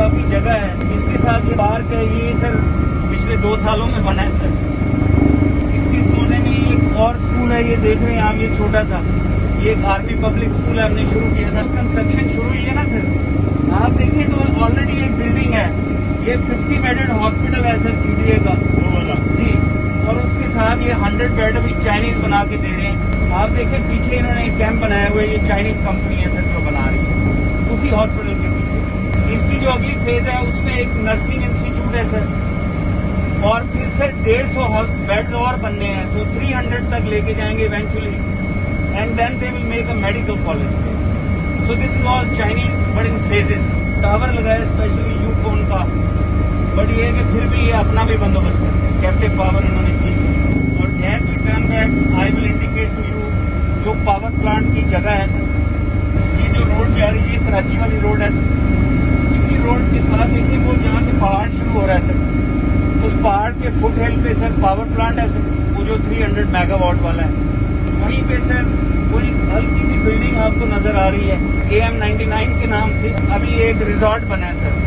काफी जगह है। इसके साथ ये पार्क है, ये सर पिछले 2 सालों में बना है सर। इसके कोने में एक और स्कूल है, ये देख रहे हैं आप, ये छोटा सा, ये एक आर्मी पब्लिक स्कूल है, हमने शुरू किया था। कंस्ट्रक्शन शुरू हुई है ना सर, आप देखें तो ऑलरेडी एक बिल्डिंग है, ये 50 बेडेड हॉस्पिटल है सर पीडीए का, वो वाला जी। और उसके साथ ये 100 बेड अभी चाइनीज बना के दे रहे हैं। आप देखें पीछे इन्होंने एक कैंप बनाया हुआ है, ये चाइनीज कंपनी है सर जो बना रही है उसी हॉस्पिटल के पीछे। इसकी जो अगली फेज है उसमें एक नर्सिंग इंस्टीट्यूट है सर, और फिर सर 150 बेड्स और बनने हैं, तो 300 तक लेके जाएंगे eventually, and then they will make a medical college. So this is all Chinese but in phases. Tower लगाया स्पेशली यूकोन का, बट ये है कि फिर भी ये अपना भी बंदोबस्त करते हैं, कैप्टिव पावर इन्होंने की। और गैस भी turn back, I will indicate to you जो पावर प्लांट की जगह है सर। ये जो रोड जा रही है, ये कराची वाली रोड है सर। इसी रोड के साथ देखिए वो जहाँ से पहाड़ शुरू हो रहा है सर, उस पहाड़ के फुट हिल पे सर पावर प्लांट है सर, वो जो 300 मेगावाट वाला है। वहीं पे सर वो एक हल्की सी बिल्डिंग आपको नजर आ रही है, AM99 के नाम से अभी एक रिजॉर्ट बना है सर।